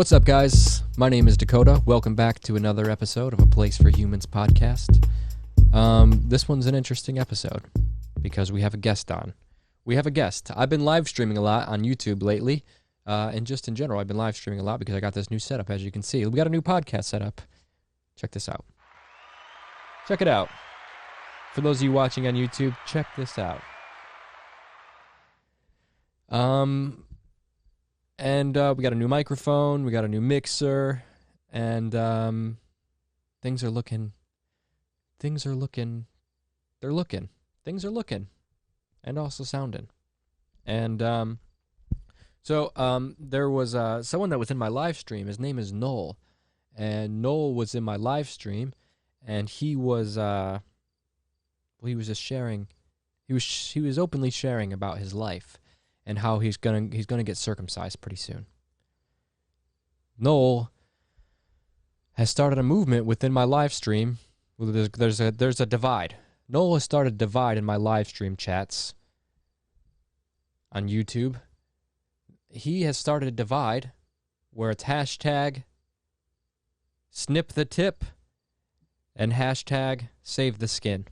What's up, guys? My name is Dakota. Welcome back to another episode of A Place for Humans podcast. This one's an interesting episode because we have a guest on. We have a guest. I've been live streaming a lot on YouTube lately, and just in general, I've been live streaming a lot because I got this new setup, as you can see. We got a new podcast setup. Check this out. Check it out. For those of you watching on YouTube, check this out. And we got a new microphone, we got a new mixer, and things are looking, and also sounding. And there was someone that was in my live stream. His name is Noel, and Noel was in my live stream, and he was just sharing, he was openly sharing about his life. And how he's gonna get circumcised pretty soon. Noel has started a movement within my live stream. There's a divide. Noel has started a divide in my live stream chats on YouTube. He has started a divide where it's hashtag snip the tip and hashtag save the skin.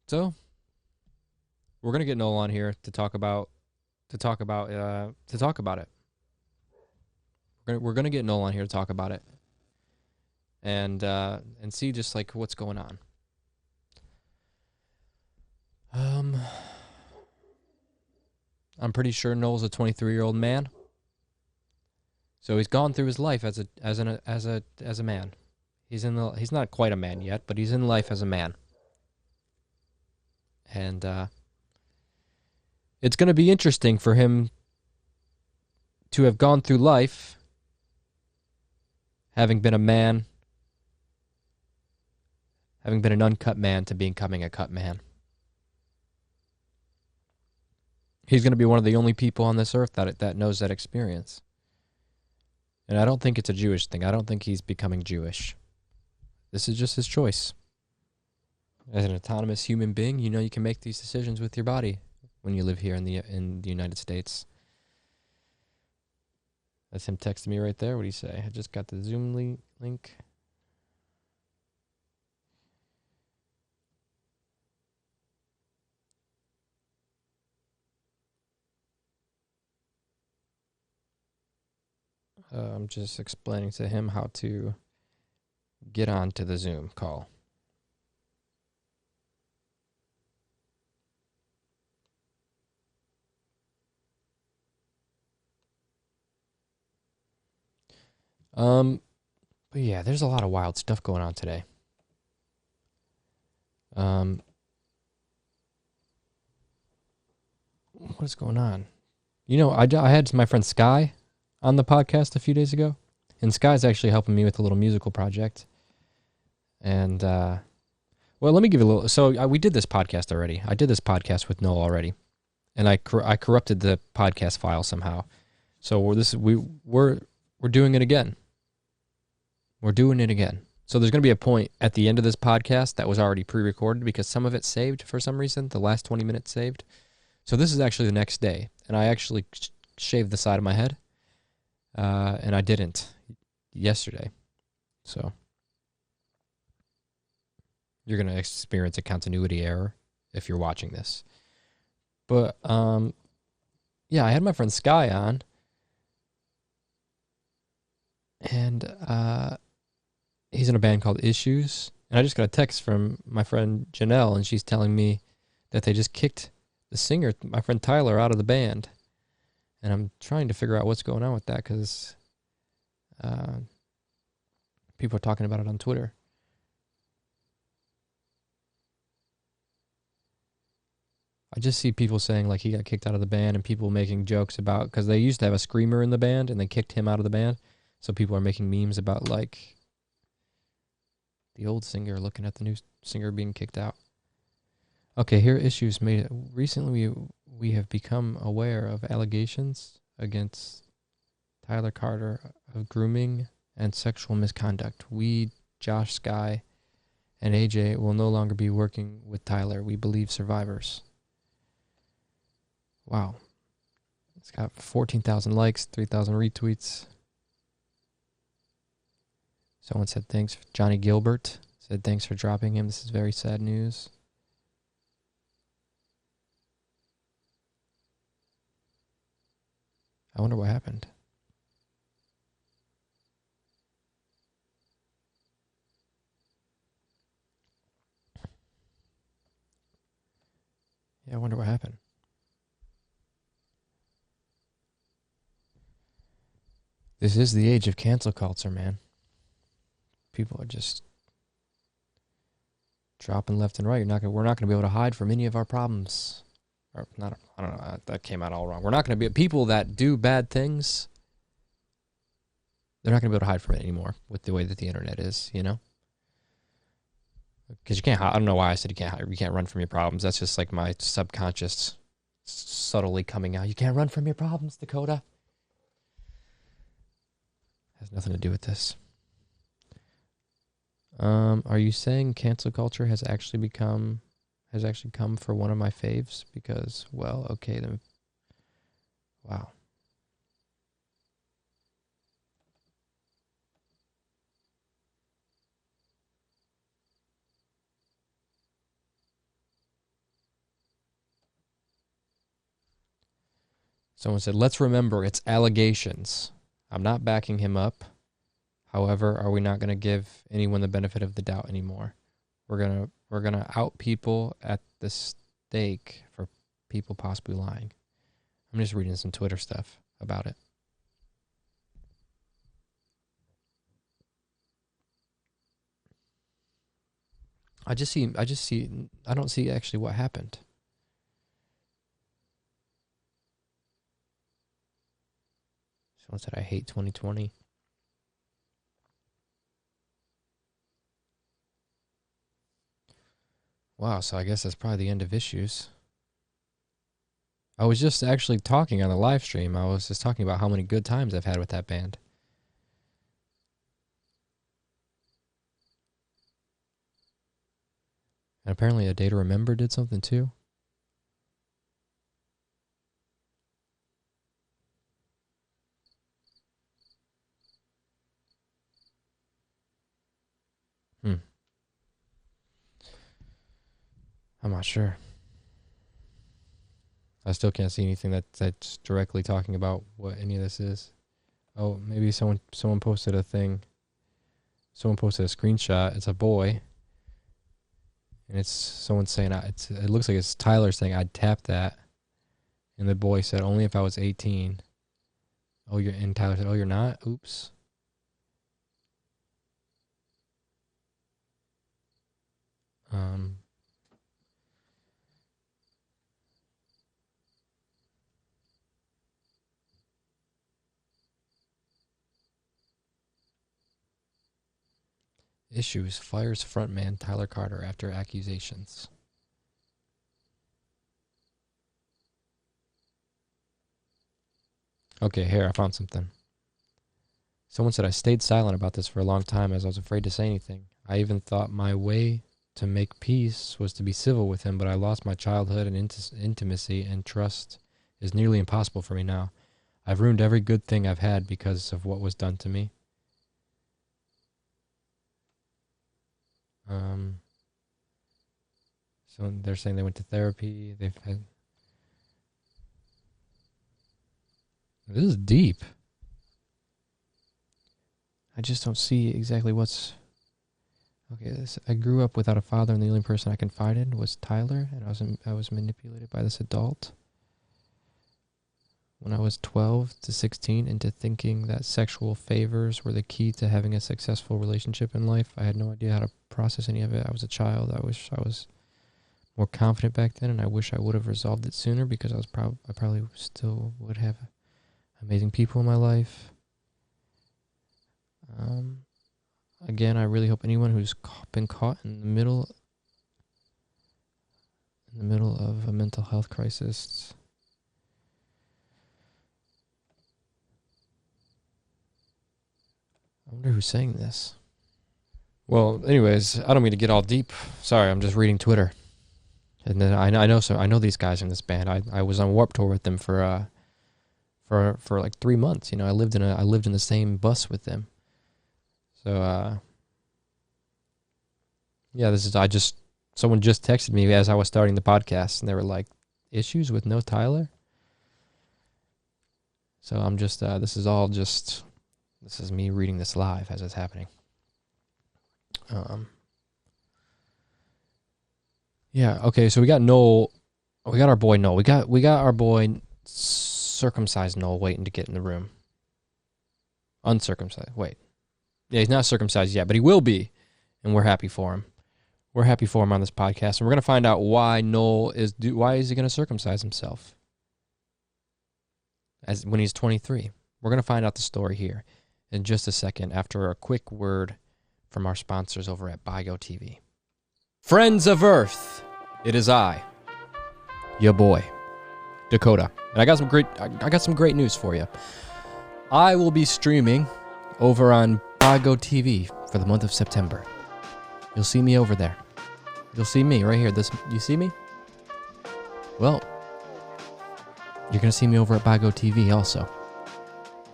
So, we're gonna get Noel on here to talk about it. We're gonna get Noel on here to talk about it, and see just like what's going on. I'm pretty sure Noel's a 23-year-old man, so he's gone through his life as a man. He's not quite a man yet, but he's in life as a man. And it's going to be interesting for him to have gone through life having been a man, having been an uncut man to becoming a cut man. He's going to be one of the only people on this earth that knows that experience. And I don't think it's a Jewish thing. I don't think he's becoming Jewish. This is just his choice. As an autonomous human being, you know you can make these decisions with your body when you live here in the United States. That's him texting me right there. What do you say? I just got the Zoom link. I'm just explaining to him how to get on to the Zoom call. But yeah, there's a lot of wild stuff going on today. What is going on? You know, I had my friend Sky on the podcast a few days ago, and Sky's actually helping me with a little musical project. And, well, let me give you a little, so we did this podcast already. I did this podcast with Noel already, and I corrupted the podcast file somehow. So we're doing it again. We're doing it again. So there's going to be a point at the end of this podcast that was already pre-recorded because some of it saved for some reason, the last 20 minutes saved. So this is actually the next day, and I actually shaved the side of my head, and I didn't yesterday. So you're going to experience a continuity error if you're watching this. But, yeah, I had my friend Sky on, and he's in a band called Issues. And I just got a text from my friend Janelle, and she's telling me that they just kicked the singer, my friend Tyler, out of the band. And I'm trying to figure out what's going on with that because people are talking about it on Twitter. I just see people saying like he got kicked out of the band and people making jokes about, because they used to have a screamer in the band and they kicked him out of the band. So people are making memes about like the old singer looking at the new singer being kicked out. Okay, here Issues made it. Recently we have become aware of allegations against Tyler Carter of grooming and sexual misconduct. We, Josh, Sky, and AJ will no longer be working with Tyler. We believe survivors. Wow. It's got 14,000 likes, 3,000 retweets. Someone said thanks. Johnny Gilbert said thanks for dropping him. This is very sad news. I wonder what happened. Yeah, I wonder what happened. This is the age of cancel culture, man. People are just dropping left and right. We're not going to be able to hide from any of our problems. Or not. I don't know. That came out all wrong. We're not going to be people that do bad things. They're not going to be able to hide from it anymore with the way that the internet is, you know? Because you can't hide. I don't know why I said you can't hide. You can't run from your problems. That's just like my subconscious subtly coming out. You can't run from your problems, Dakota. Has nothing to do with this. Are you saying cancel culture has actually come for one of my faves? Because, well, okay then. Wow. Someone said, let's remember it's allegations. I'm not backing him up. However, are we not going to give anyone the benefit of the doubt anymore? We're gonna out people at the stake for people possibly lying. I'm just reading some Twitter stuff about it. I don't see actually what happened. Someone said I hate 2020. Wow, so I guess that's probably the end of issues. I was just actually talking on the live stream. I was just talking about how many good times I've had with that band. And apparently A Day to Remember did something too. I'm not sure. I still can't see anything that's directly talking about what any of this is. Oh, maybe someone posted a thing. Someone posted a screenshot. It's a boy. And it's someone saying, it looks like it's Tyler saying, I'd tap that. And the boy said, only if I was 18. And Tyler said, oh, you're not? Oops. Issues fires frontman Tyler Carter after accusations. Okay, here, I found something. Someone said I stayed silent about this for a long time as I was afraid to say anything. I even thought my way to make peace was to be civil with him, but I lost my childhood and intimacy, and trust is nearly impossible for me now. I've ruined every good thing I've had because of what was done to me. So they're saying they went to therapy. They've had... This is deep. I just don't see exactly what's... Okay, I grew up without a father, and the only person I confided was Tyler, and I was manipulated by this adult when I was 12 to 16 into thinking that sexual favors were the key to having a successful relationship in life. I had no idea how to process any of it. I was a child. I wish I was more confident back then, and I wish I would have resolved it sooner because I probably still would have amazing people in my life. Again, I really hope anyone who's been caught in the middle of a mental health crisis. I wonder who's saying this. Well, anyways, I don't mean to get all deep. Sorry, I'm just reading Twitter. And then I know these guys in this band. I was on Warped Tour with them for like 3 months. You know, I lived in the same bus with them. So yeah, someone just texted me as I was starting the podcast, and they were like, "Issues with no Tyler." So I'm just this is me reading this live as it's happening. Yeah, okay, so we got Noel. We got our boy Noel. We got our boy Circumcised Noel waiting to get in the room. Uncircumcised. Wait. Yeah, he's not circumcised yet, but he will be, and we're happy for him. We're happy for him on this podcast, and we're going to find out why why is he going to circumcise himself when he's 23. We're going to find out the story here in just a second after a quick word from our sponsors over at BIGO TV. Friends of Earth, it is I, your boy, Dakota, and I got some great news for you. I will be streaming over on BIGO TV for the month of September. You'll see me over there. You'll see me right here. You see me? Well, you're gonna see me over at BIGO TV also.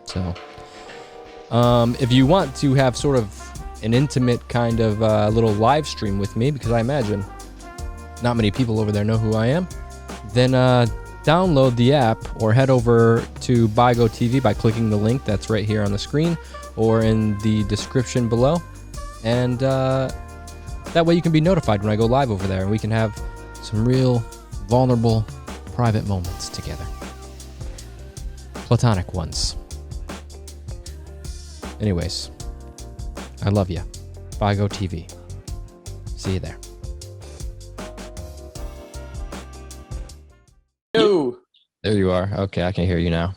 So, if you want to have sort of an intimate kind of little live stream with me, because I imagine not many people over there know who I am, then download the app or head over to BIGO TV by clicking the link that's right here on the screen or in the description below, and that way you can be notified when I go live over there, and we can have some real vulnerable private moments together. Platonic ones. Anyways, I love you. BIGO TV. See you there. Yo. There you are. Okay, I can hear you now.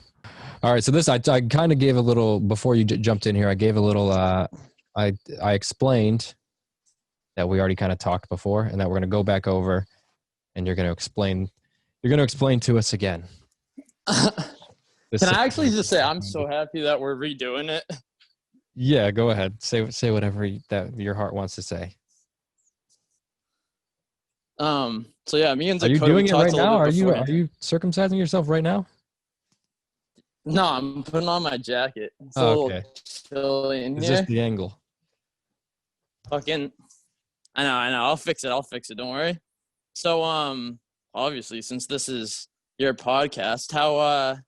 All right, so this I kind of gave a little before you jumped in here. I gave a little. I explained that we already kind of talked before, and that we're going to go back over, and you're going to explain. You're going to explain to us again. Can I actually just say I'm so happy that we're redoing it? Yeah, go ahead. Say whatever that your heart wants to say. So yeah, me and Dakota. Are you doing it right now? Are you circumcising yourself right now? No, I'm putting on my jacket. It's a little chilly in here. Is this the angle? Fucking, I know. I'll fix it. Don't worry. So, obviously, since this is your podcast, how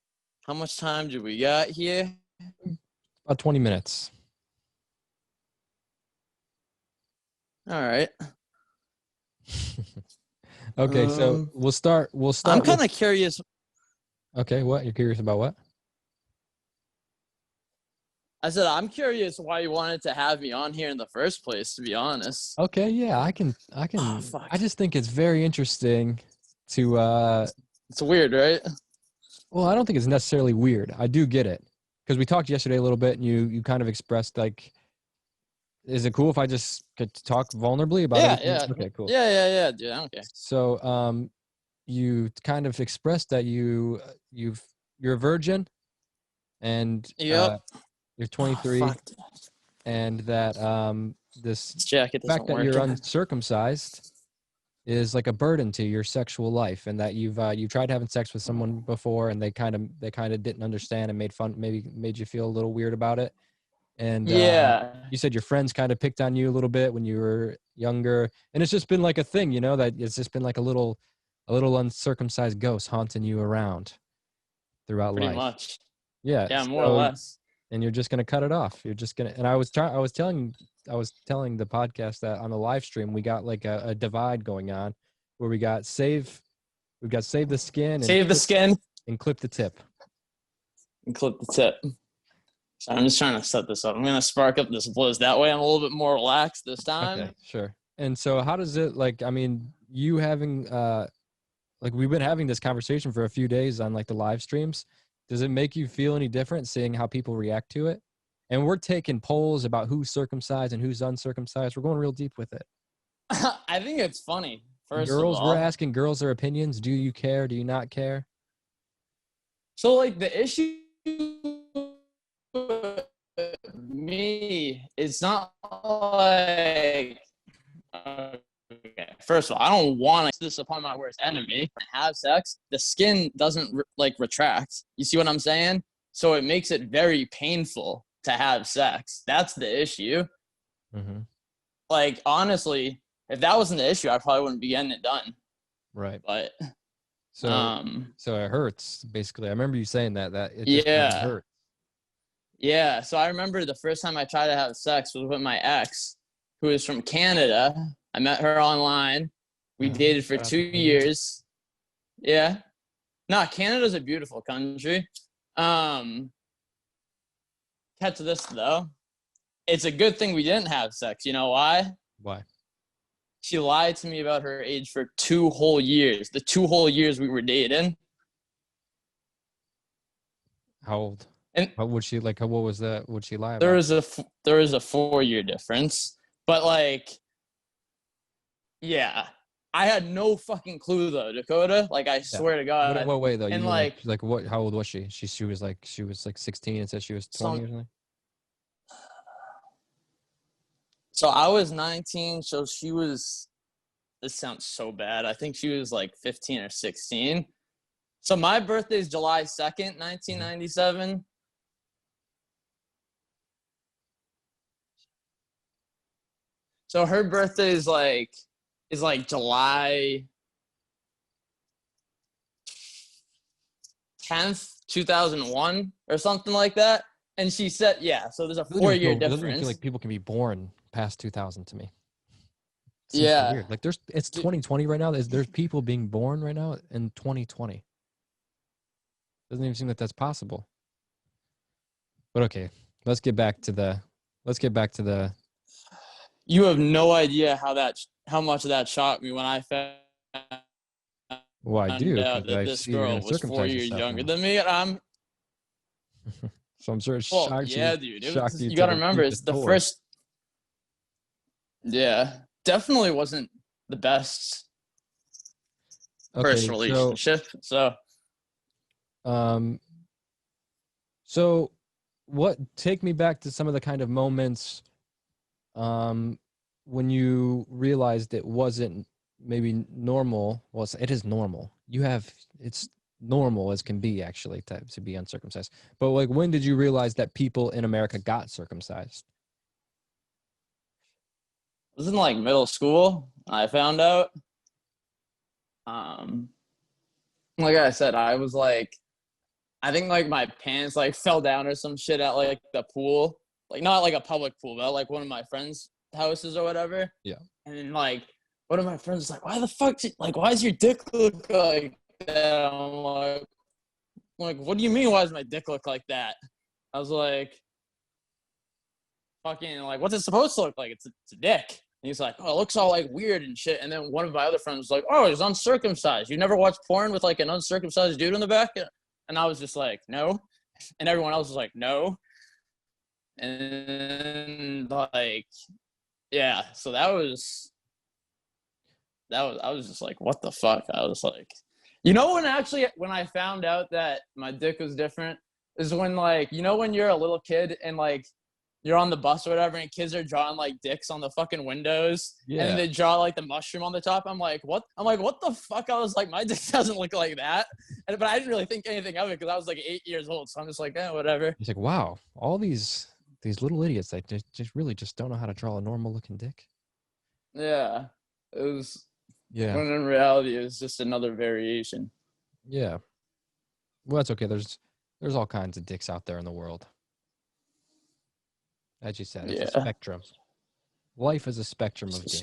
much time do we got here? About 20 minutes. All right. Okay, so we'll start. I'm kind of curious. Okay, what? You're curious about what? I said I'm curious why you wanted to have me on here in the first place, to be honest. Okay, yeah, I can. Oh, fuck. I just think it's very interesting to. It's weird, right? Well, I don't think it's necessarily weird. I do get it because we talked yesterday a little bit, and you kind of expressed like, is it cool if I just could talk vulnerably about it? Yeah. Okay, cool. Yeah, dude. I don't care. So, you kind of expressed that you're a virgin, and Yep. you're 23, and that this fact that you're uncircumcised is like a burden to your sexual life, and that you've tried having sex with someone before, and they kind of didn't understand and made you feel a little weird about it. And you said your friends kind of picked on you a little bit when you were younger, and it's just been like a thing, that it's just been like a little uncircumcised ghost haunting you around throughout life. Pretty much. Yeah, more or less. And you're just gonna cut it off. You're just gonna. And I was telling the podcast that on the live stream we got like a divide going on, where we've got save the skin, and clip the tip. So I'm just trying to set this up. I'm gonna spark up this bliss. That way I'm a little bit more relaxed this time. Okay, sure. And so how does it you having we've been having this conversation for a few days on like the live streams. Does it make you feel any different seeing how people react to it? And we're taking polls about who's circumcised and who's uncircumcised. We're going real deep with it. I think it's funny. We're asking girls their opinions. Do you care? Do you not care? So like the issue with me, it's not like okay, first of all, I don't want to this upon my worst enemy. Have sex, the skin doesn't like retract. You see what I'm saying? So it makes it very painful to have sex. That's the issue. Mm-hmm. Like, honestly, if that wasn't the issue, I probably wouldn't be getting it done. Right. But so it hurts basically. I remember you saying that it just kind of yeah. hurt. Yeah. So I remember the first time I tried to have sex was with my ex, who is from Canada. I met her online. We dated for 2 years. Yeah. No, Canada's a beautiful country. Catch this though. It's a good thing we didn't have sex. You know why? Why? She lied to me about her age for 2 whole years. The 2 whole years we were dating. How old? And what would she like? What was that? Would she lie about? There was a 4-year difference, but like, yeah, I had no fucking clue though, Dakota. Like, I swear to God. What way though? And you like what? How old was she? She was like 16 and said she was 20 or something. So I was 19. So she was. This sounds so bad. I think she was like 15 or 16. So my birthday is July 2nd, 1997. So her birthday is like July 10th, 2001 or something like that. And she said, yeah, so there's a 4-year difference. It doesn't even feel like people can be born past 2000 to me. Yeah. So weird. Like it's 2020 right now. There's people being born right now in 2020. Doesn't even seem like that's possible. But okay, let's get back to the. You have no idea how much of that shocked me when I found Well, I do, out that this girl was 4 years younger than me. And I'm so I'm sure it shocked you. Yeah, dude. You gotta remember, it's the first. Yeah, definitely wasn't the best first relationship. So take me back to some of the kind of moments when you realized it wasn't maybe normal. Well, it is normal. It's normal as can be, actually, to be uncircumcised. But like, when did you realize that people in America got circumcised? it was in like middle school. I found out. Like I said, I was like, I think like my pants like fell down or some shit at like the pool, like not like a public pool, but like one of my friends' houses or whatever. Yeah. And then like one of my friends was like, "Why the fuck? Why does your dick look like that?" I'm like, "What do you mean? Why does my dick look like that?" I was like, "Fucking like, what's it supposed to look like? It's a dick." And he's like, "Oh, it looks all like weird and shit." And then one of my other friends was like, "Oh, he's uncircumcised. You never watched porn with like an uncircumcised dude in the back?" And I was just like, "No." And everyone else was like, "No." And like, yeah. So I was just like, what the fuck? I was like, when I found out that my dick was different is when like, when you're a little kid and like you're on the bus or whatever and kids are drawing like dicks on the fucking windows, and then they draw like the mushroom on the top. I'm like, what the fuck? I was like, my dick doesn't look like that. But I didn't really think anything of it because I was like 8 years old. So I'm just like, whatever. He's like, wow, all these little idiots that just really just don't know how to draw a normal looking dick. Yeah. It was. Yeah. When in reality, it was just another variation. Yeah. Well, that's okay. There's all kinds of dicks out there in the world. As you said, it's a spectrum. Life is a spectrum of dicks.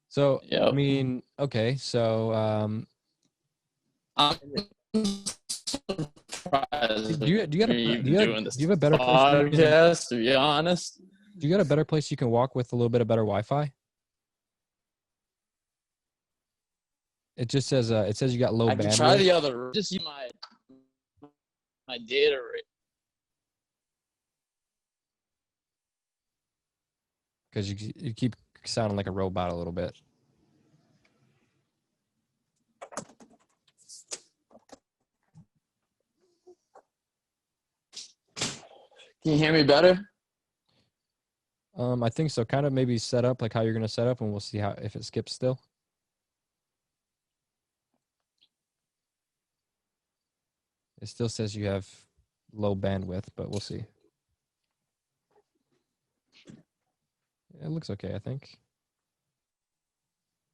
So, I mean, okay. So, I'm surprised. Do you have a better podcast? To be honest, do you got a better place you can walk with a little bit of better Wi-Fi? It just says you got low bandwidth. I can try the other. Just see my data rate. Because you keep sounding like a robot a little bit. Can you hear me better? I think so. Kind of maybe set up like how you're gonna set up, and we'll see how if it skips still. It still says you have low bandwidth, but we'll see. It looks okay, I think.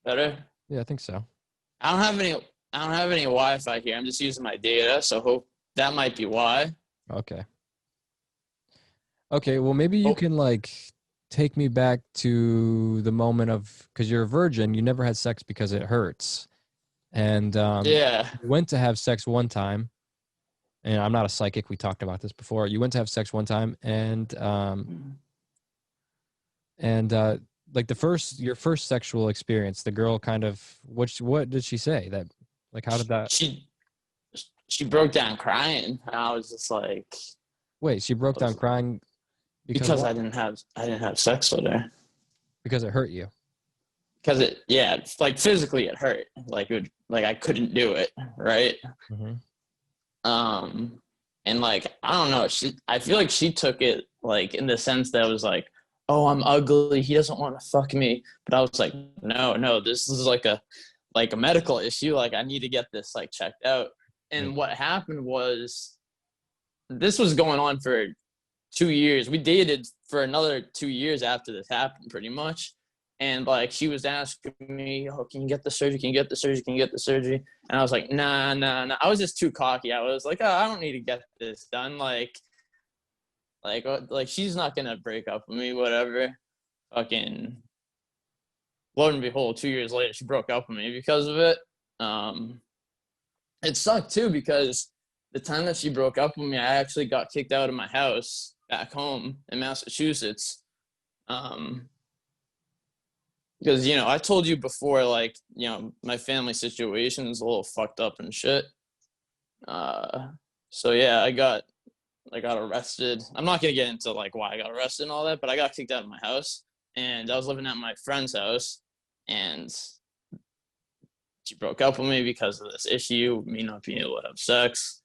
Better? Yeah, I think so. I don't have any Wi-Fi here. I'm just using my data, so hope that might be why. Okay. Okay, well maybe you Oh. can like take me back to the moment of, because you're a virgin, you never had sex because it hurts. And Yeah. you went to have sex one time, and I'm not a psychic, we talked about this before. You went to have sex one time, and like your first sexual experience, the girl kind of what did she say? That like how did that She broke down crying, and I was just like, wait, she broke down crying because I didn't have sex with her. Because it hurt you. Because like physically it hurt. Like I couldn't do it, right? Mm-hmm. And like I don't know, I feel like she took it like in the sense that it was like, oh, I'm ugly, he doesn't want to fuck me. But I was like, no, this is like a medical issue. Like I need to get this like checked out. And what happened was, this was going on for 2 years. We dated for another 2 years after this happened, pretty much. And like she was asking me, oh, can you get the surgery? Can you get the surgery? Can you get the surgery? And I was like, nah. I was just too cocky. I was like, oh, I don't need to get this done. Like she's not gonna break up with me, whatever. Fucking lo and behold, 2 years later, she broke up with me because of it. It sucked too, because the time that she broke up with me, I actually got kicked out of my house back home in Massachusetts. Because, I told you before, like, my family situation is a little fucked up and shit. So yeah, I got arrested. I'm not going to get into like why I got arrested and all that, but I got kicked out of my house, and I was living at my friend's house, and she broke up with me because of this issue, me not being able to have sex.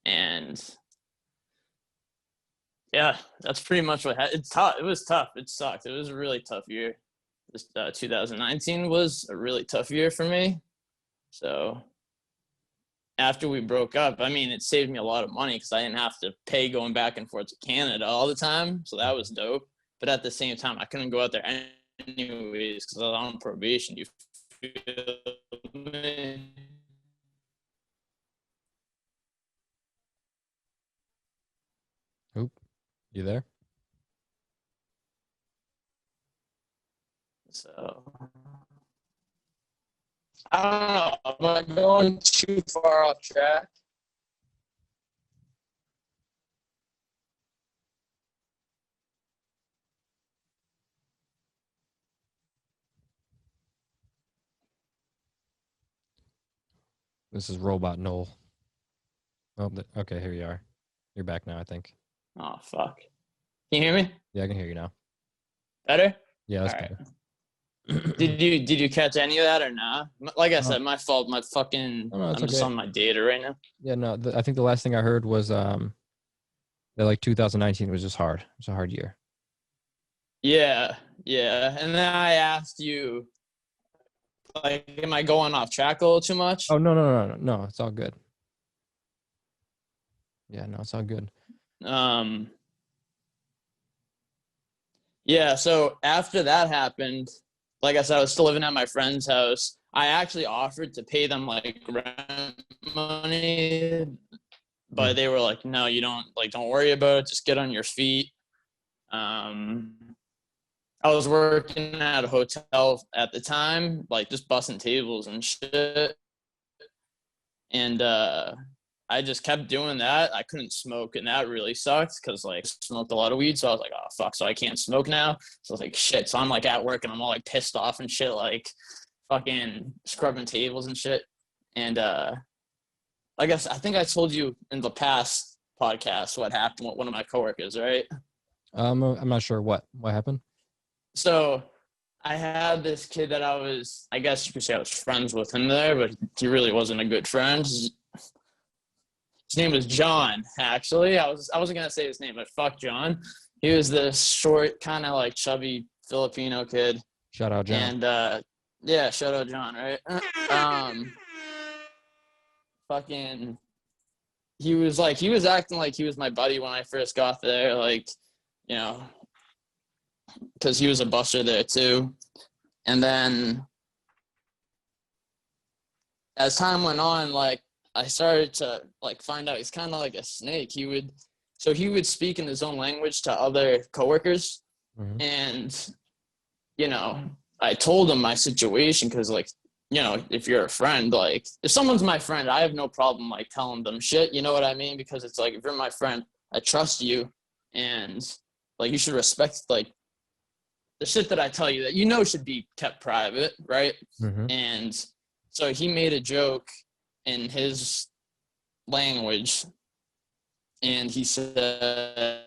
And yeah, that's pretty much what happened. It's tough. It was tough. It sucked. It was a really tough year. This 2019 was a really tough year for me. So after we broke up, I mean, it saved me a lot of money because I didn't have to pay going back and forth to Canada all the time. So that was dope. But at the same time, I couldn't go out there anyways because I was on probation. You feel me? Oop, you there? So I don't know. Am I going too far off track? This is Robot Noel. Oh, okay, here you are. You're back now, I think. Oh, fuck. Can you hear me? Yeah, I can hear you now. Better? Yeah, that's all right. better. Did you catch any of that or not? Like I said, my fault. My fucking. Oh, no, I'm just on my data right now. Yeah, no. I think the last thing I heard was that like 2019 was just hard. It was a hard year. Yeah. And then I asked you, like, am I going off track a little too much? Oh no. It's all good. Yeah, no, it's all good. Yeah. So after that happened, like I said, I was still living at my friend's house. I actually offered to pay them like rent money, but they were like, no, you don't worry about it. Just get on your feet. I was working at a hotel at the time, like just bussing tables and shit. And I just kept doing that. I couldn't smoke, and that really sucked because like I smoked a lot of weed. So I was like, oh fuck, so I can't smoke now. So I was like, shit. So I'm like at work and I'm all like pissed off and shit, like fucking scrubbing tables and shit. And I think I told you in the past podcast what happened with one of my coworkers, right? I'm not sure what happened. So I had this kid that I guess you could say I was friends with him there, but he really wasn't a good friend. His name was John, actually. I wasn't gonna say his name, but fuck John. He was this short, kind of like chubby Filipino kid. Shout out, John. And yeah, shout out John, right? Fucking, he was acting like he was my buddy when I first got there, like, you know, because he was a busser there too. And then as time went on, like, I started to like find out he's kind of like a snake. He would speak in his own language to other coworkers, and you know, I told him my situation because, like, you know, if you're a friend, like, if someone's my friend, I have no problem like telling them shit. You know what I mean? Because it's like, if you're my friend, I trust you, and like, you should respect like the shit that I tell you that you know should be kept private, right? And so he made a joke in his language, and he said,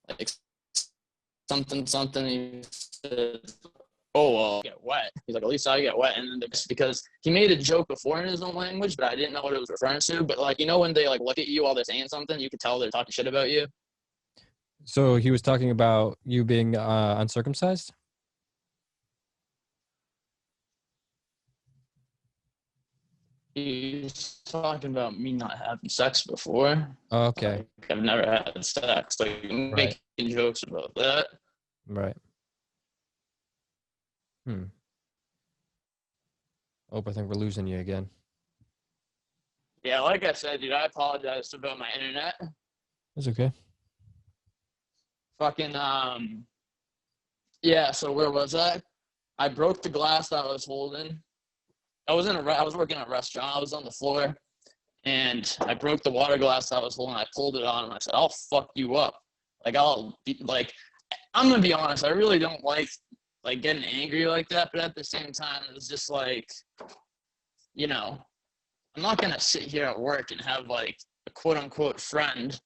like, something. He said, "Oh, well, get wet." He's like, "At least I get wet." And then because he made a joke before in his own language, but I didn't know what it was referring to. But like, you know, when they like look at you while they're saying something, you could tell they're talking shit about you. So he was talking about you being uncircumcised? He's talking about me not having sex before. Okay. Like, I've never had sex. Like, making jokes about that. Right. Oh, I think we're losing you again. Yeah, like I said, dude, I apologize about my internet. That's okay. Fucking, yeah, so where was I? I broke the glass that I was holding. I was working at a restaurant. I was on the floor, and I broke the water glass that I was holding. I pulled it on, and I said, "I'll fuck you up." Like, I'll be like, I'm gonna be honest. I really don't like getting angry like that, but at the same time, it was just like, you know, I'm not gonna sit here at work and have like a quote unquote friend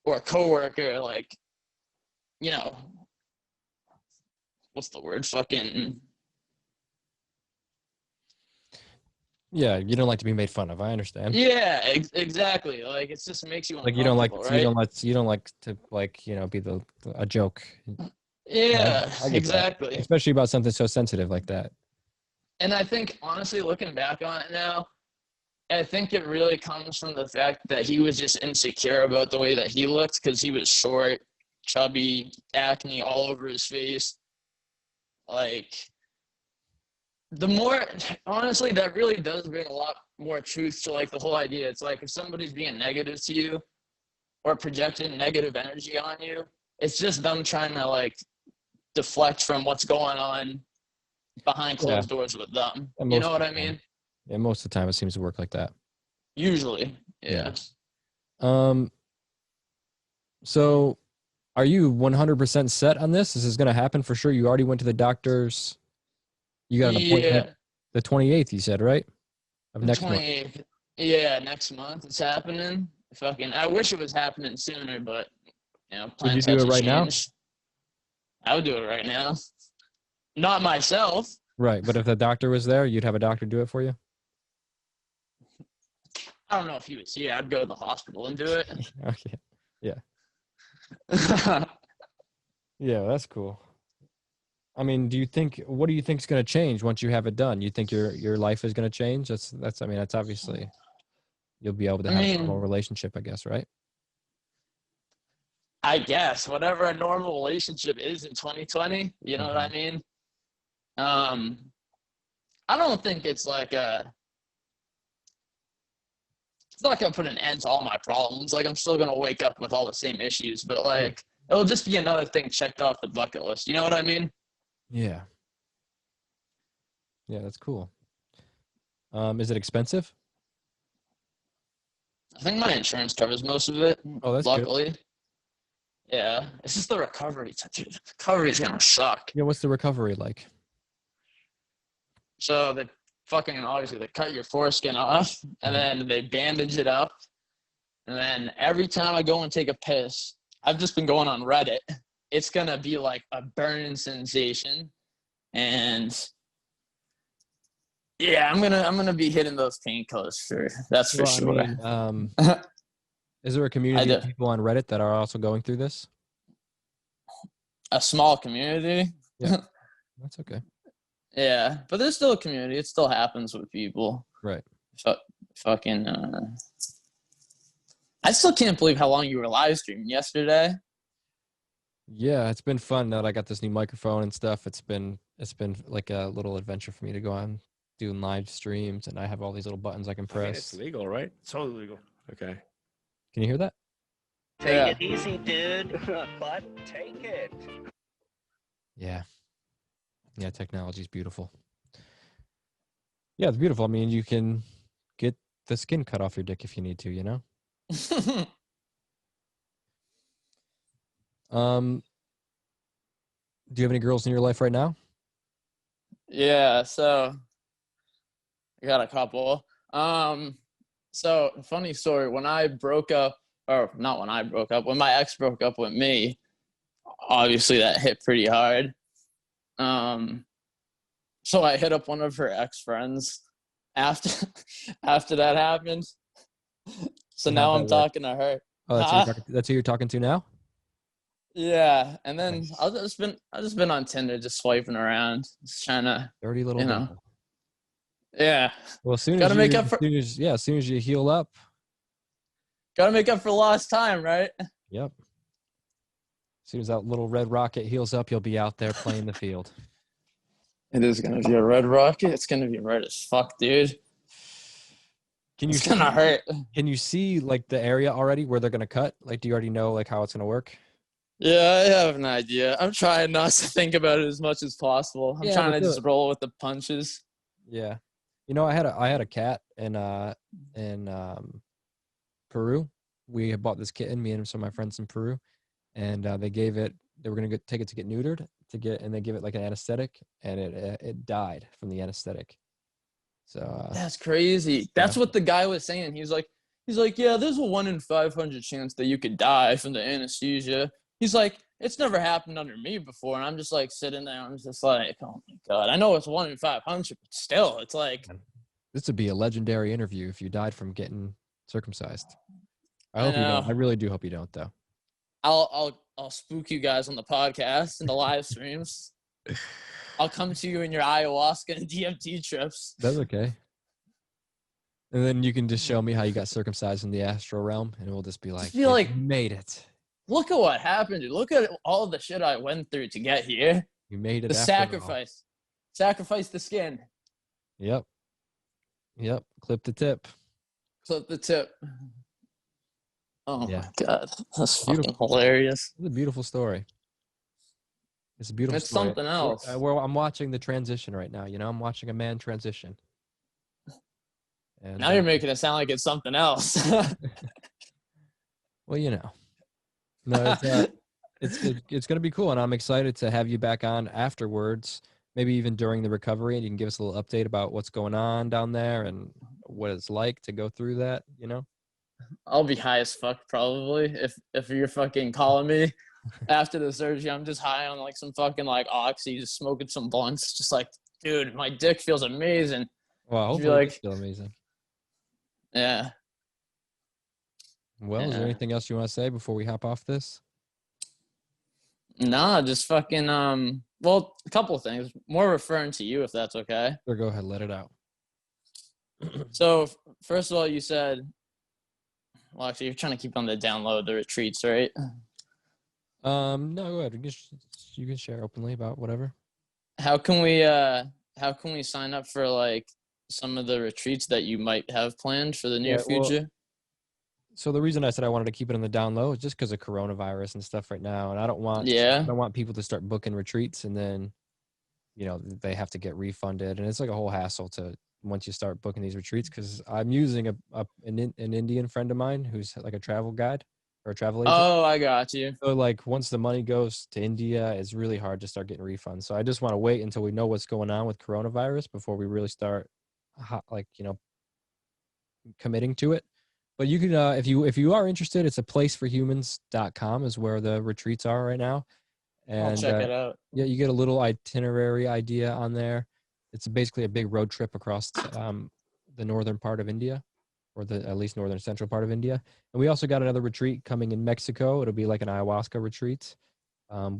or a coworker, like, you know, what's the word? Fucking. Yeah, you don't like to be made fun of. I understand. Yeah, exactly. Like, it just makes you like you don't like right? you don't like to, like, you know, be a joke. Yeah, I get exactly. that. Especially about something so sensitive like that. And I think, honestly, looking back on it now, I think it really comes from the fact that he was just insecure about the way that he looked, because he was short, chubby, acne all over his face. Like, the more, honestly, that really does bring a lot more truth to like the whole idea. It's like, if somebody's being negative to you or projecting negative energy on you, it's just them trying to like deflect from what's going on behind closed doors with them. You know what I mean? Yeah, most of the time it seems to work like that. Usually, yeah. So are you 100% set on this? This is going to happen for sure? You already went to the doctors. You got an appointment the 28th, you said, right? Of next month. Yeah, next month it's happening. Fucking, I wish it was happening sooner, but, you know, plans have to change. Would you do it right now? I would do it right now. Not myself. Right, but if the doctor was there, you'd have a doctor do it for you? I don't know if he was here. I'd go to the hospital and do it. Okay, yeah. Yeah, that's cool. I mean, what do you think is going to change once you have it done? You think your life is going to change? That's obviously, you'll be able to have a normal relationship, I guess, right? I guess whatever a normal relationship is in 2020, you know what I mean? I don't think it's not gonna put an end to all my problems. Like, I'm still gonna wake up with all the same issues, but like, it'll just be another thing checked off the bucket list. You know what I mean? Yeah. Yeah, that's cool. Is it expensive? I think my insurance covers most of it. Oh, that's luckily. Good. Yeah, it's just the recovery. Dude, the recovery is gonna suck. Yeah, what's the recovery like? So they obviously they cut your foreskin off, and then they bandage it up, and then every time I go and take a piss, I've just been going on Reddit. It's gonna be like a burning sensation, and Yeah, I'm gonna be hitting those painkillers for that's for Well, I sure. mean, is there a I community of do. people on Reddit that are also going through this? A small community. Yeah, that's okay. Yeah, but there's still a community. It still happens with people. Right. Fucking. I still can't believe how long you were live streaming yesterday. Yeah, it's been fun now that I got this new microphone and stuff. It's been like a little adventure for me to go on doing live streams, and I have all these little buttons I can I mean, press. it's legal, right? It's totally legal. Okay. Can you hear that? Yeah. Take it easy, dude. But take it. Yeah. Yeah, technology is beautiful. Yeah, it's beautiful. I mean, you can get the skin cut off your dick if you need to, you know? Do you have any girls in your life right now? Yeah, so I got a couple. So funny story. When I broke up, or not when I broke up, when my ex broke up with me, obviously that hit pretty hard. So I hit up one of her ex friends after that happened. So now I'm talking to her. Oh, that's who you're talking to now? Yeah, and then Nice. I've just been on Tinder, just swiping around, just trying to, Dirty little you know. devil. Yeah, Well, as soon Gotta as make you, up for- as soon as you heal up, gotta make up for lost time, right? yep. As soon as that little red rocket heals up, you'll be out there playing the field. It is gonna be a red rocket. It's gonna be red as fuck, dude. Can you It's gonna hurt. Can you see like the area already where they're gonna cut? Like, do you already know like how it's gonna work? Yeah, I have an idea. I'm trying not to think about it as much as possible. I'm Yeah, trying but to just roll with the punches. Yeah. You know, I had a cat in Peru. We had bought this kitten, me and some of my friends in Peru, and they were gonna take it to get neutered and they give it like an anesthetic, and it died from the anesthetic. So That's crazy. That's what the guy was saying. He's like, yeah, there's a 1 in 500 chance that you could die from the anesthesia. He's like, it's never happened under me before. And I'm just like sitting there. I'm just like, oh my God. I know it's 1 in 500, but still, it's like. This would be a legendary interview if you died from getting circumcised. I hope you know. don't. I really do hope you don't, though. I'll spook you guys on the podcast and the live streams. I'll come to you in your ayahuasca and DMT trips. That's okay. And then you can just show me how you got circumcised in the astral realm, and we'll just be like, "You made it. Look at what happened, dude. Look at all the shit I went through to get here. You made it. The sacrifice. Sacrifice the skin. Yep. Clip the tip. Clip the tip. Oh Yeah. my God. That's Beautiful. fucking hilarious. It's a beautiful story. It's a beautiful It's story. something else. I'm watching the transition right now. You know, I'm watching a man transition. And Now you're making it sound like it's something else. well, you know. No, it's going to be cool, and I'm excited to have you back on afterwards, maybe even during the recovery, and you can give us a little update about what's going on down there and what it's like to go through that, you know? I'll be high as fuck probably if you're fucking calling me after the surgery. I'm just high on like some fucking like oxy, just smoking some blunts, just like, dude, my dick feels amazing. Well, Just be hopefully like, it's still amazing. Yeah. Well, is there Yeah. anything else you want to say before we hop off this? Nah, just fucking well, a couple of things. More referring to you if that's okay. Or go ahead, let it out. So first of all, you said, well, actually, you're trying to keep on the download the retreats, right? No, go ahead. You can share openly about whatever. How can we sign up for like some of the retreats that you might have planned for the near future? So the reason I said I wanted to keep it on the down low is just because of coronavirus and stuff right now, and I don't want people to start booking retreats and then, you know, they have to get refunded, and it's like a whole hassle to once you start booking these retreats. Because I'm using an Indian friend of mine who's like a travel guide or a travel agent. Oh, I got you. So like once the money goes to India, it's really hard to start getting refunds. So I just want to wait until we know what's going on with coronavirus before we really start, like, you know, committing to it. But you can, if you are interested, it's a placeforhumans.com is where the retreats are right now. And I'll check it out. yeah, you get a little itinerary idea on there. It's basically a big road trip across the northern part of India, or the at least northern central part of India. And we also got another retreat coming in Mexico. It'll be like an ayahuasca retreat,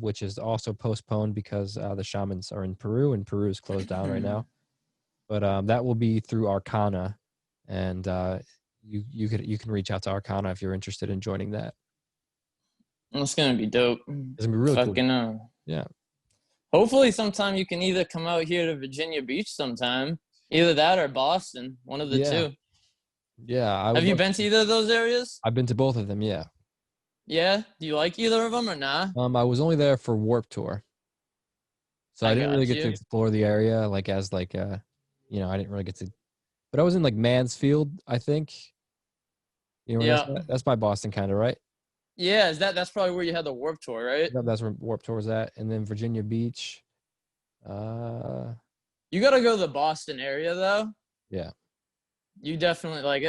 which is also postponed because the shamans are in Peru, and Peru is closed down right now. But that will be through Arcana, and you can reach out to Arcana if you're interested in joining that. It's gonna be dope. It's gonna be really Fucking cool. Yeah. Hopefully, sometime you can either come out here to Virginia Beach sometime, either that or Boston, one of the two. Yeah. Have you been to either of those areas? I've been to both of them. Yeah. Yeah. Do you like either of them or nah? I was only there for Warp Tour, so I didn't really get to explore the area I didn't really get to. But I was in like Mansfield, I think. You know where that's by Boston, kind of, right? Yeah, that's probably where you had the Warp Tour, right? That's where Warp Tour was at, and then Virginia Beach. You gotta go to the Boston area though. Yeah. You definitely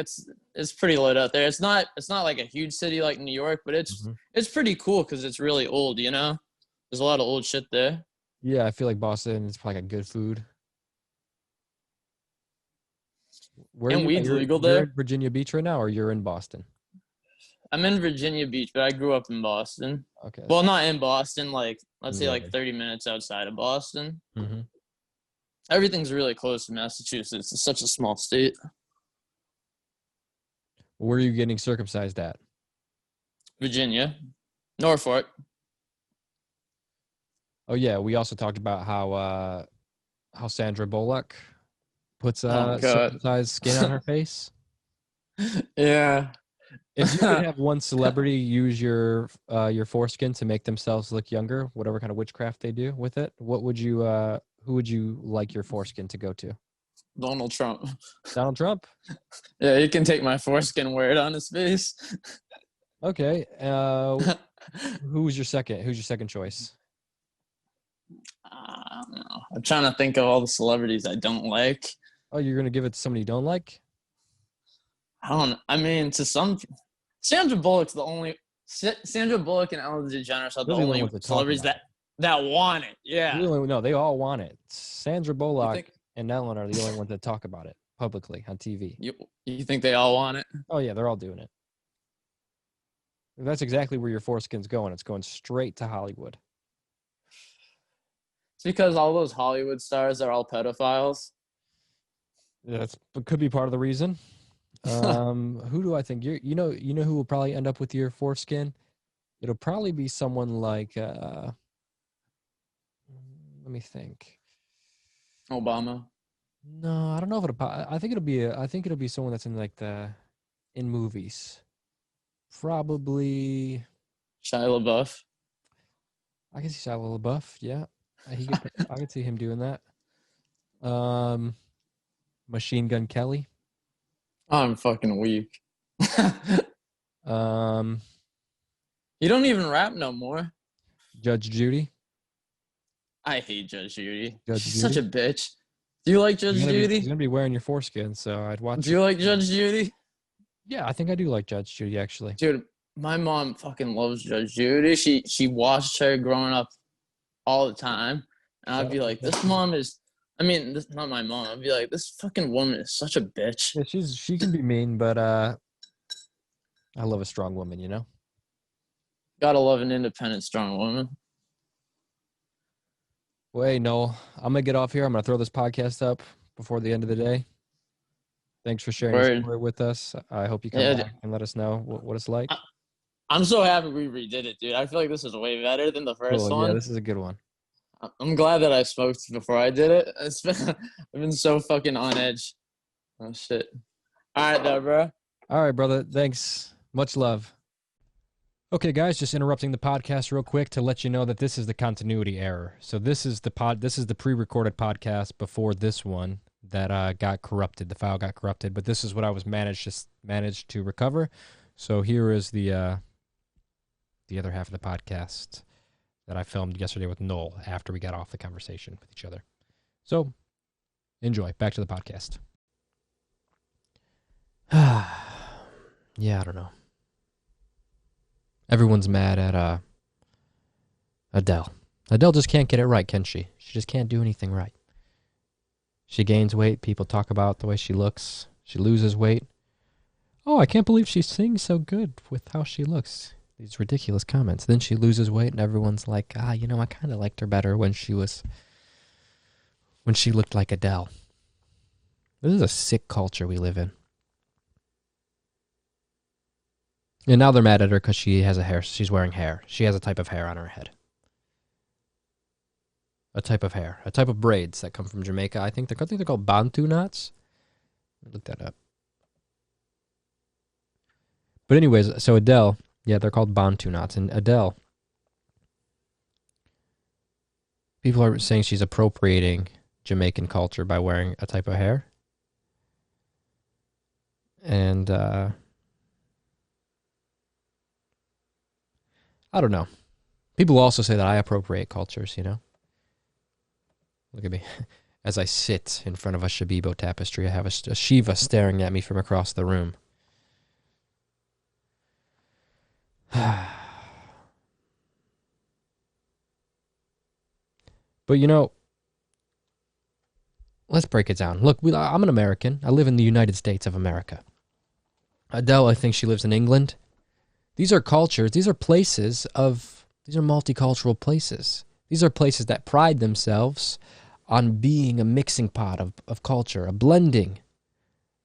it's pretty lit out there. It's not like a huge city like New York, but it's pretty cool because it's really old. You know, there's a lot of old shit there. Yeah, I feel like Boston is probably like good food. And weed's legal you're there. In Virginia Beach right now, or you're in Boston? I'm in Virginia Beach, but I grew up in Boston. Okay. Well, not in Boston. Let's say 30 minutes outside of Boston. Mm-hmm. Everything's really close to Massachusetts. It's such a small state. Where are you getting circumcised at? Virginia, Norfolk. Oh yeah, we also talked about how Sandra Bullock puts circumcised skin on her face. Yeah. If you could have one celebrity use your foreskin to make themselves look younger, whatever kind of witchcraft they do with it, who would you like your foreskin to go to? Donald Trump. Donald Trump? Yeah, you can take my foreskin and wear it on his face. Okay. Who's your second choice? I don't know. I'm trying to think of all the celebrities I don't like. Oh, you're gonna give it to somebody you don't like? Sandra Bullock and Ellen DeGeneres are the only celebrities that want it. Yeah. No, they all want it. Sandra Bullock and Ellen are the only ones that talk about it publicly on TV. You think they all want it? Oh yeah, they're all doing it. That's exactly where your foreskin's going. It's going straight to Hollywood. It's because all those Hollywood stars are all pedophiles. That could be part of the reason. Who do I think you know who will probably end up with your foreskin? It'll probably be someone like let me think. Obama. No, I don't know if I think it'll be someone that's in in movies. Probably Shia LaBeouf. I can see Shia LaBeouf, yeah. I could see him doing that. Machine Gun Kelly. I'm fucking weak. You don't even rap no more. Judge Judy. I hate Judge Judy. She's Judy? such a bitch. Do you like Judge Judy? He's gonna be wearing your foreskin, so I'd watch. Do you like Judge Judy? Yeah, I think I do like Judge Judy actually. Dude, my mom fucking loves Judge Judy. She watched her growing up all the time, and I'd be like, this mom is. I mean, this not my mom. I'd be like, this fucking woman is such a bitch. Yeah, she can be mean, but I love a strong woman, you know? Gotta love an independent, strong woman. Well, hey, Noel, I'm going to get off here. I'm going to throw this podcast up before the end of the day. Thanks for sharing your story with us. I hope you come back and let us know what it's like. I'm so happy we redid it, dude. I feel like this is way better than the first one. Yeah, this is a good one. I'm glad that I smoked before I did it. I've been so fucking on edge. Oh, shit. All right, though, bro. All right, brother. Thanks. Much love. Okay, guys, just interrupting the podcast real quick to let you know that this is the continuity error. So this is the pre-recorded podcast before this one that got corrupted. The file got corrupted, but this is what I was managed to recover. So here is the other half of the podcast that I filmed yesterday with Noel after we got off the conversation with each other. So enjoy. Back to the podcast. Yeah, I don't know. Everyone's mad at Adele. Adele just can't get it right, can she? She just can't do anything right. She gains weight. People talk about the way she looks. She loses weight. Oh, I can't believe she sings so good with how she looks. These ridiculous comments. Then she loses weight and everyone's like, I kind of liked her better when she looked like Adele. This is a sick culture we live in. And now they're mad at her because she's wearing hair. She has a type of hair on her head. A type of hair. A type of braids that come from Jamaica. I think they're called Bantu knots. Look that up. But anyways, so Adele, yeah, they're called Bantu knots. And Adele, people are saying she's appropriating Jamaican culture by wearing a type of hair. And I don't know. People also say that I appropriate cultures, you know. Look at me. As I sit in front of a Shabibo tapestry, I have a Shiva staring at me from across the room. But you know, let's break it down. Look, I'm an American. I live in the United States of America. Adele, I think she lives in England. These are cultures. These are multicultural places. These are places that pride themselves on being a mixing pot of culture, a blending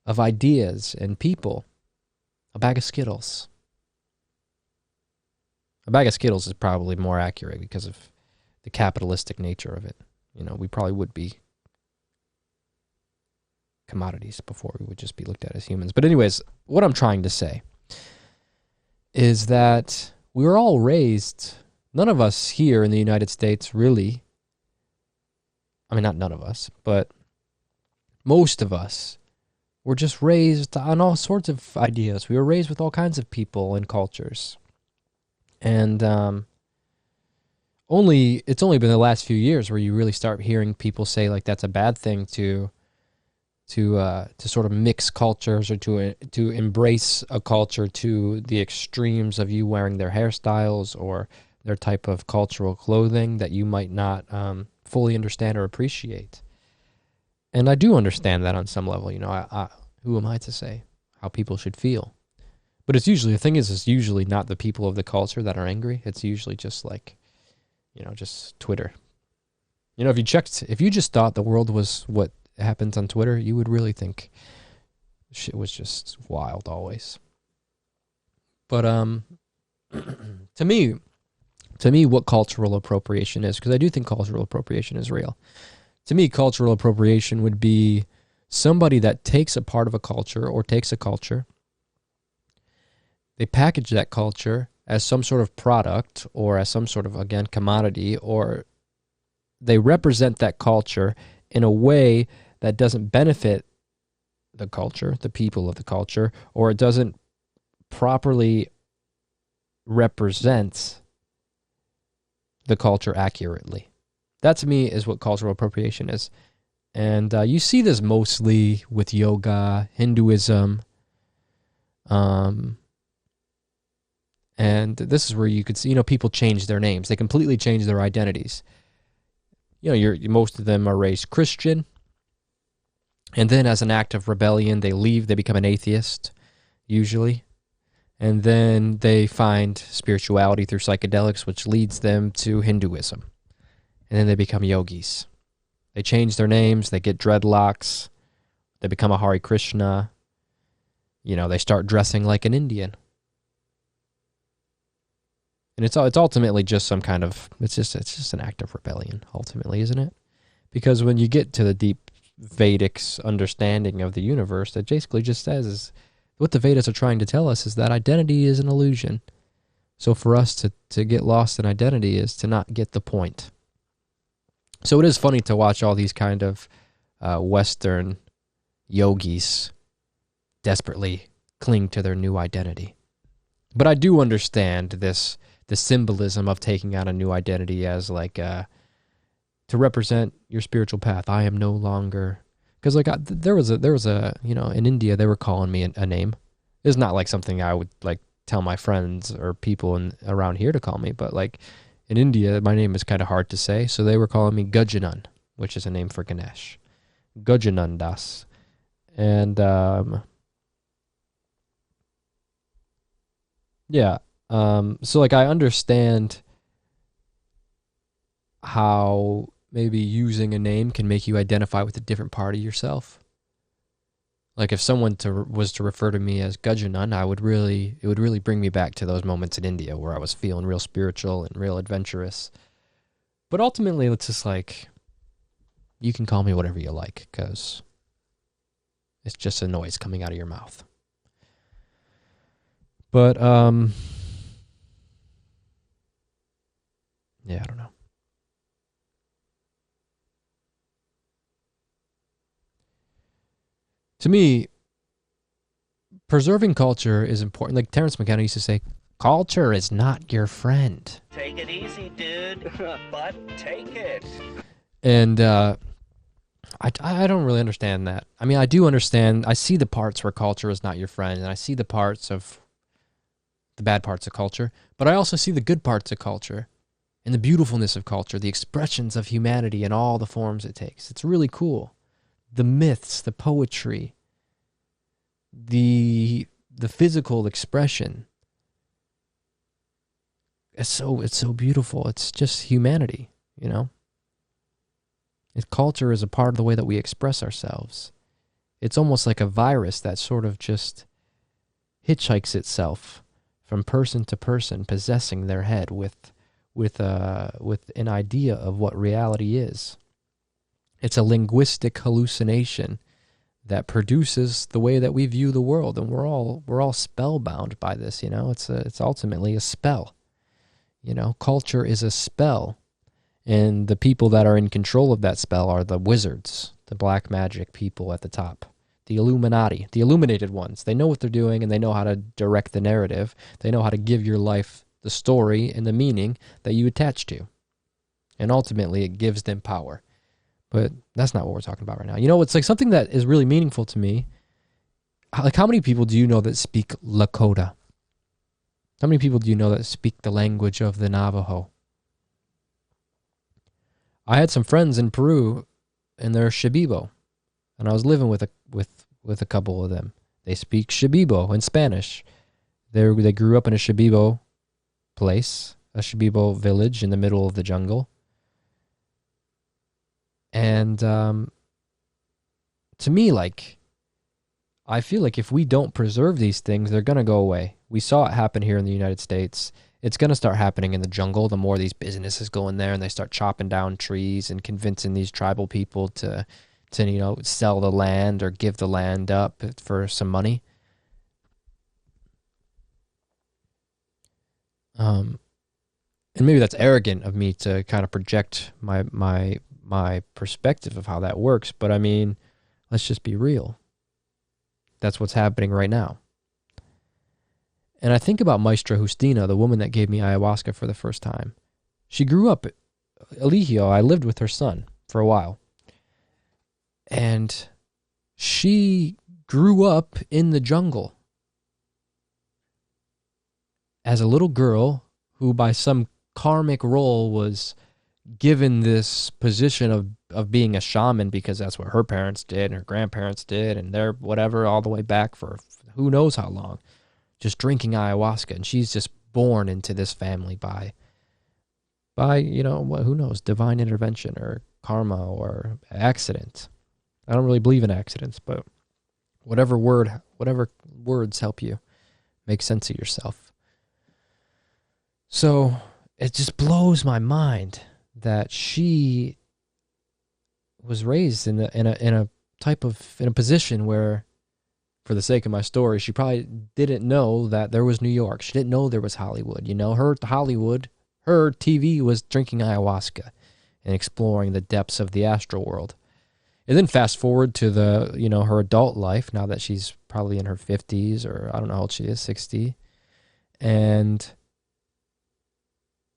of ideas and people. A bag of Skittles. A bag of Skittles is probably more accurate because of the capitalistic nature of it. You know, we probably would be commodities before we would just be looked at as humans. But anyways, what I'm trying to say is that we were all raised, none of us here in the United States really, I mean, not none of us, but most of us were just raised on all sorts of ideas. We were raised with all kinds of people and cultures. And it's only been the last few years where you really start hearing people say like that's a bad thing to sort of mix cultures or to embrace a culture to the extremes of you wearing their hairstyles or their type of cultural clothing that you might not fully understand or appreciate. And I do understand that on some level. You know, I who am I to say how people should feel? But it's usually not the people of the culture that are angry. It's usually just like, you know, just Twitter. You know, if you just thought the world was what happens on Twitter, you would really think shit was just wild always. But to me, what cultural appropriation is, because I do think cultural appropriation is real. To me, cultural appropriation would be somebody that takes a part of a culture or takes a culture. They package that culture as some sort of product or as some sort of, again, commodity, or they represent that culture in a way that doesn't benefit the culture, the people of the culture, or it doesn't properly represent the culture accurately. That to me is what cultural appropriation is. And you see this mostly with yoga, Hinduism, and this is where you could see, you know, people change their names. They completely change their identities. You know, most of them are raised Christian. And then as an act of rebellion, they become an atheist, usually. And then they find spirituality through psychedelics, which leads them to Hinduism. And then they become yogis. They change their names, they get dreadlocks, they become a Hare Krishna. You know, they start dressing like an Indian. And it's ultimately just some kind of, it's just an act of rebellion, ultimately, isn't it? Because when you get to the deep Vedic understanding of the universe, it basically just says is what the Vedas are trying to tell us is that identity is an illusion. So for us to get lost in identity is to not get the point. So it is funny to watch all these kind of Western yogis desperately cling to their new identity. But I do understand the symbolism of taking on a new identity as like to represent your spiritual path. I am no longer, because like there was a you know, in India they were calling me a name. It's not like something I would like tell my friends or people around here to call me, but like in India my name is kind of hard to say, so they were calling me Gajanan, which is a name for Ganesh, Gajanandas. And yeah, so like I understand how maybe using a name can make you identify with a different part of yourself. Like if someone was to refer to me as Gajanan, it would really bring me back to those moments in India where I was feeling real spiritual and real adventurous. But ultimately, it's just like, you can call me whatever you like, because it's just a noise coming out of your mouth. But, yeah, I don't know. To me, preserving culture is important. Like Terrence McKenna used to say, culture is not your friend. Take it easy, dude. But take it. And I don't really understand that. I mean, I do understand. I see the parts where culture is not your friend, and I see the parts of the bad parts of culture, but I also see the good parts of culture and the beautifulness of culture, the expressions of humanity in all the forms it takes. It's really cool. The myths, the poetry, the physical expression. It's so beautiful. It's just humanity, you know? Culture is a part of the way that we express ourselves. It's almost like a virus that sort of just hitchhikes itself from person to person, possessing their head with an idea of what reality is. It's a linguistic hallucination that produces the way that we view the world, and we're all spellbound by this. You know, it's ultimately a spell. You know, culture is a spell, and the people that are in control of that spell are the wizards, the black magic people at the top, the Illuminati, the illuminated ones. They know what they're doing, and they know how to direct the narrative. They know how to give your life the story and the meaning that you attach to, and ultimately it gives them power. But that's not what we're talking about right now. You know, it's like something that is really meaningful to me. Like, how many people do you know that speak Lakota? How many people do you know that speak the language of the Navajo? I had some friends in Peru, and they're Shipibo, and I was living with a couple of them. They speak Shipibo in Spanish. They grew up in a Shipibo place, a Shipibo village in the middle of the jungle. And to me, like, I feel like if we don't preserve these things, they're going to go away. We saw it happen here in the United States. It's going to start happening in the jungle. The more these businesses go in there and they start chopping down trees and convincing these tribal people to you know, sell the land or give the land up for some money. And maybe that's arrogant of me to kind of project my perspective of how that works, but I mean, let's just be real. That's what's happening right now. And I think about Maestra Justina, the woman that gave me ayahuasca for the first time. She grew up at Eligio. I lived with her son for a while. And she grew up in the jungle as a little girl who by some karmic role was given this position of being a shaman because that's what her parents did and her grandparents did, and they're whatever all the way back for who knows how long, just drinking ayahuasca. And she's just born into this family by you know, who knows, divine intervention or karma or accident. I don't really believe in accidents, but whatever words help you make sense of yourself. So it just blows my mind that she was raised in a position where, for the sake of my story, she probably didn't know that there was New York. She didn't know there was Hollywood. You know, her TV was drinking ayahuasca and exploring the depths of the astral world. And then fast forward to her adult life, now that she's probably in her 50s, or I don't know how old she is, 60. And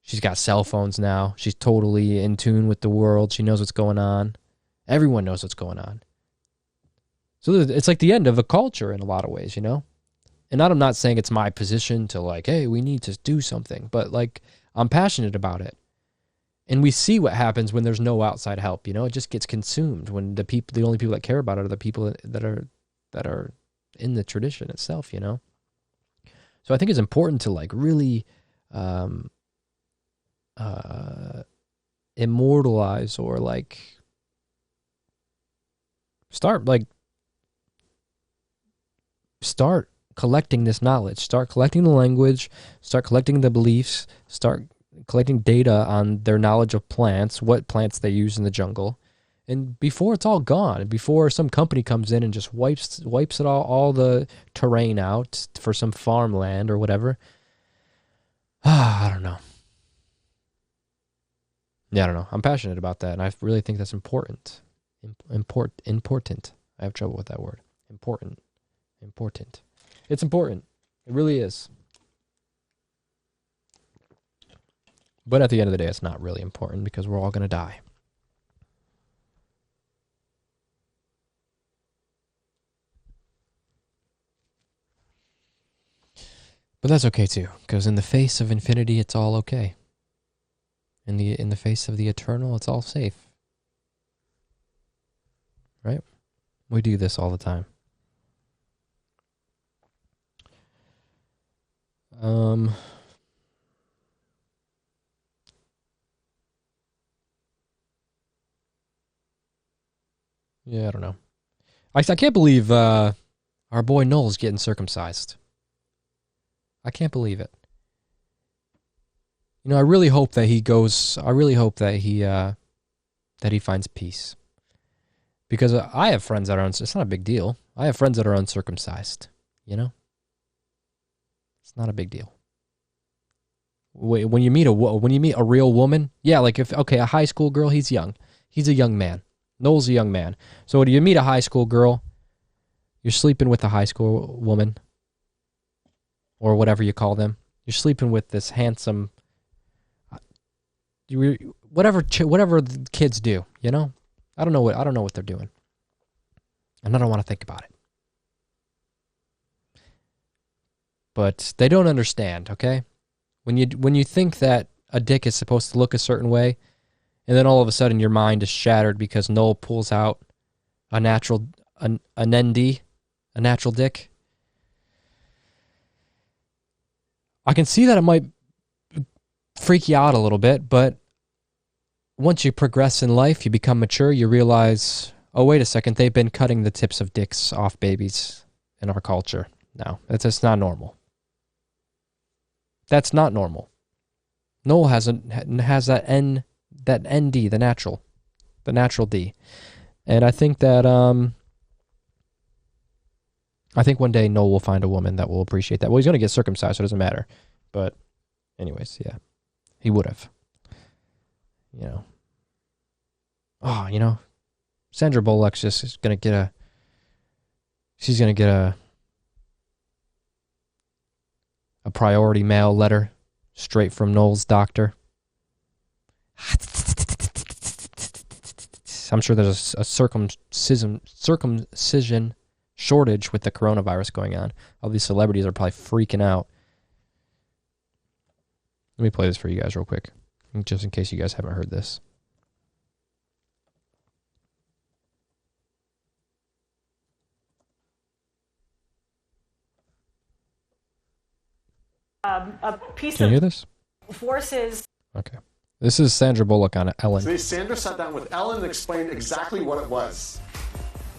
she's got cell phones now. She's totally in tune with the world. She knows what's going on. Everyone knows what's going on. So it's like the end of a culture in a lot of ways, you know? And I'm not saying it's my position to like, hey, we need to do something. But like, I'm passionate about it. And we see what happens when there's no outside help. It just gets consumed when the only people that care about it are the people that are in the tradition itself. So I think it's important to like really immortalize or like start collecting this knowledge, start collecting the language, start collecting the beliefs, start collecting data on their knowledge of plants, what plants they use in the jungle. And before it's all gone, before some company comes in and just wipes it all the terrain out for some farmland or whatever. I don't know. Yeah, I don't know. I'm passionate about that, and I really think that's important. Important. I have trouble with that word. Important. It's important. It really is. But at the end of the day, it's not really important because we're all going to die. But that's okay too, because in the face of infinity, it's all okay. In the face of the eternal, it's all safe. Right? We do this all the time. Yeah, I don't know. I can't believe our boy Noel's getting circumcised. I can't believe it. I really hope that he goes. I really hope that he finds peace. Because I have friends that are. It's not a big deal. I have friends that are uncircumcised. It's not a big deal. When you meet a real woman, yeah, like a high school girl, he's young. He's a young man. Noel's a young man. So when you meet a high school girl, you're sleeping with a high school woman, or whatever you call them. You're sleeping with this handsome, whatever the kids do. I don't know what they're doing, and I don't want to think about it. But they don't understand. Okay, when you think that a dick is supposed to look a certain way, and then all of a sudden your mind is shattered because Noel pulls out an ND, a natural dick. I can see that it might freak you out a little bit, but once you progress in life, you become mature, you realize, oh, wait a second, they've been cutting the tips of dicks off babies in our culture. No, that's just not normal. That's not normal. Noel has that ND, the natural D. And I think that one day Noel will find a woman that will appreciate that. Well, he's going to get circumcised, so it doesn't matter. But anyways, yeah. He would have. Sandra Bullock's just going to get a priority mail letter straight from Noel's doctor. I'm sure there's a circumcision shortage with the coronavirus going on. All these celebrities are probably freaking out. Let me play this for you guys real quick, just in case you guys haven't heard this. A piece Can you hear this? Forces. Okay. This is Sandra Bullock on Ellen. Today, Sandra sat down with Ellen and explained exactly what it was.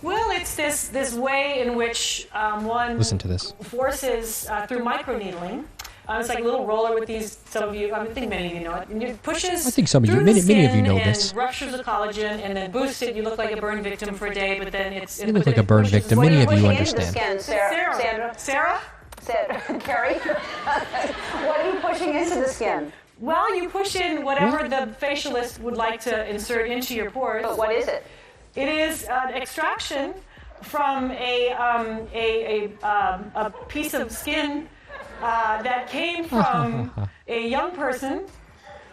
Well, it's this way in which one Listen to this. forces through microneedling. It's like a little roller with these. Some of you, I think many of you know it. And it pushes. I think some of you, through the many of you skin know and this. Ruptures the collagen and then boosts it. You look like a burn victim for a day, but then it's. You look like a burn victim. Many of you understand. Skin, Sarah. Sarah? Carrie? What are you pushing into the skin? Well, you push in whatever the facialist would like to insert into your pores. But what is it? It is an extraction from a piece of skin that came from a young person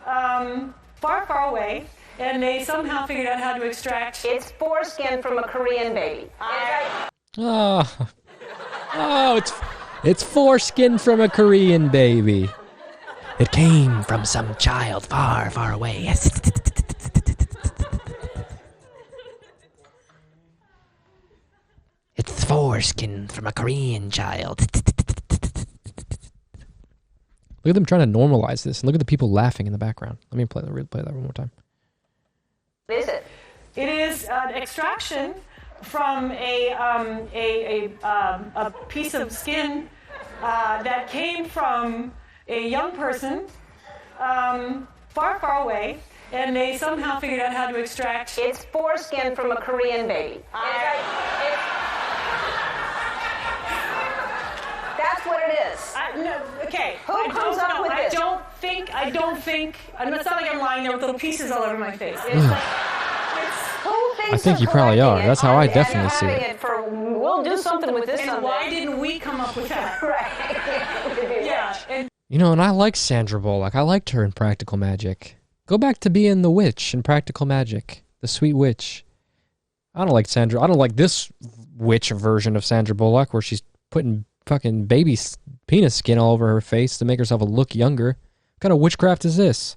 far, far away, and they somehow figured out how to extract. It's foreskin from a Korean baby. It's foreskin from a Korean baby. It came from some child far, far away. It's foreskin from a Korean child. Look at them trying to normalize this, and look at the people laughing in the background. Let me play that one more time. What is it? It is an extraction from a piece of skin that came from a young person far, far away, and they somehow figured out how to extract. It's foreskin from a Korean baby. That's what it is. No, okay. Who comes up with this? I don't think. It's not like I'm lying there with little pieces all over my face. It's like, Who thinks I think of you probably are. collecting it That's how I and definitely see having it. We'll do something with this and someday. why didn't we come up with that? Right. Yeah. And You know, and I like Sandra Bullock. I liked her in Practical Magic. Go back to being the witch in Practical Magic. The sweet witch. I don't like Sandra. I don't like this witch version of Sandra Bullock where she's putting fucking baby penis skin all over her face to make herself look younger. What kind of witchcraft is this?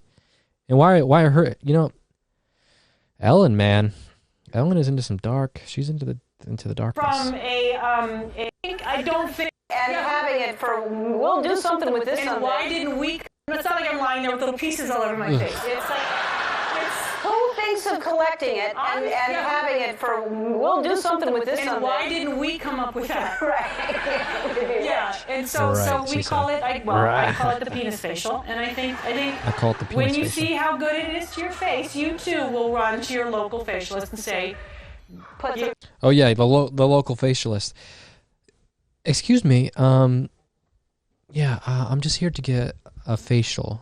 And why are her, you know, Ellen, man. Ellen is into some dark. She's into the darkness. from I don't think. And having it we'll do something with this And someday. why didn't we? It's not like I'm lying there with little pieces all over my face. It's like, Who thinks of collecting it and having it we'll do something with this and someday. why didn't we come up with that? Right. Yeah, and so Right, we she call said. it. I call it the penis facial, and I think I call it the penis when you facial. see how good it is to your face, you too will run to your local facialist and say, Oh yeah, the local facialist. Excuse me. Yeah, I'm just here to get a facial.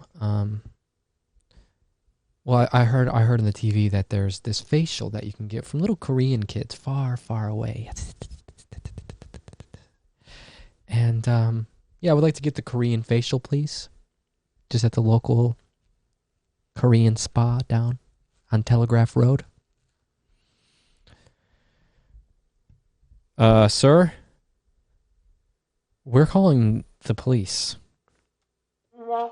Well, I heard on the TV that there's this facial that you can get from little Korean kids far, far away. And yeah, I would like to get the Korean facial, please. Just at the local Korean spa down on Telegraph Road. Sir, we're calling the police. I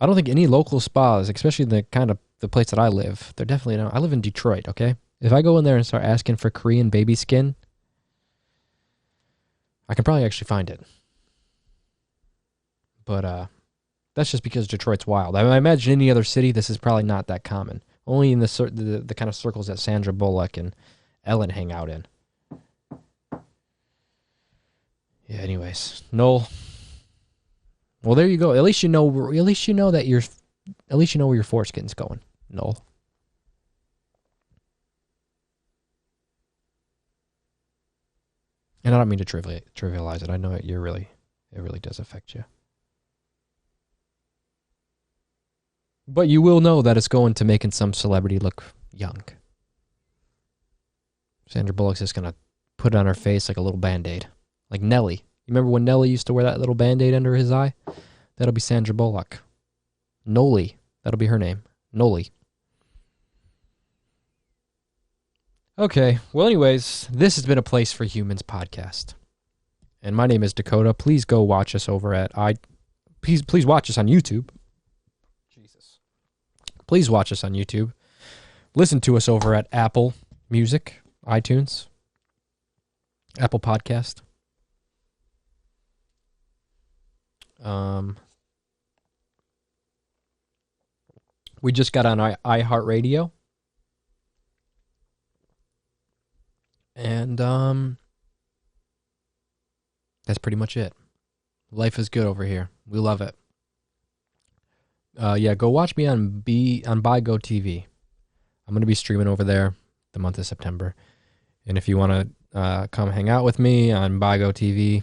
don't think any local spas, especially the place that I live, they're definitely not. I live in Detroit, okay? If I go in there and start asking for Korean baby skin, I can probably actually find it. But that's just because Detroit's wild. I imagine any other city, this is probably not that common. Only in the kind of circles that Sandra Bullock and Ellen hang out in. Yeah. Anyways, Noel. Well, there you go. At least you know where your foreskin's going, Noel. And I don't mean to trivialize it. I know it really does affect you. But you will know that it's going to making some celebrity look young. Sandra Bullock's just going to put it on her face like a little Band-Aid. Like Nelly. You remember when Nelly used to wear that little Band-Aid under his eye? That'll be Sandra Bullock. Noli. That'll be her name. Noli. Okay. Well, anyways, this has been a Place for Humans podcast. And my name is Dakota. Please go watch us over at Please watch us on YouTube. Please watch us on YouTube. Listen to us over at Apple Music, iTunes, Apple Podcast. We just got on iHeartRadio. And that's pretty much it. Life is good over here. We love it. Yeah, go watch me on ByGo TV. I'm going to be streaming over there the month of September. And if you want to come hang out with me on ByGo TV,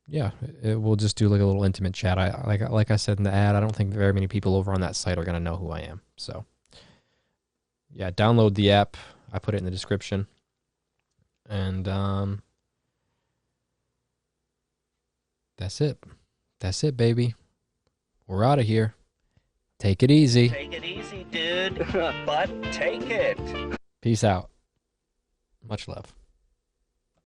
yeah, we'll just do like a little intimate chat. Like I said in the ad, I don't think very many people over on that site are going to know who I am. So, yeah, download the app. I put it in the description. And that's it. That's it, baby. We're out of here. Take it easy. Take it easy, dude. But take it. Peace out. Much love.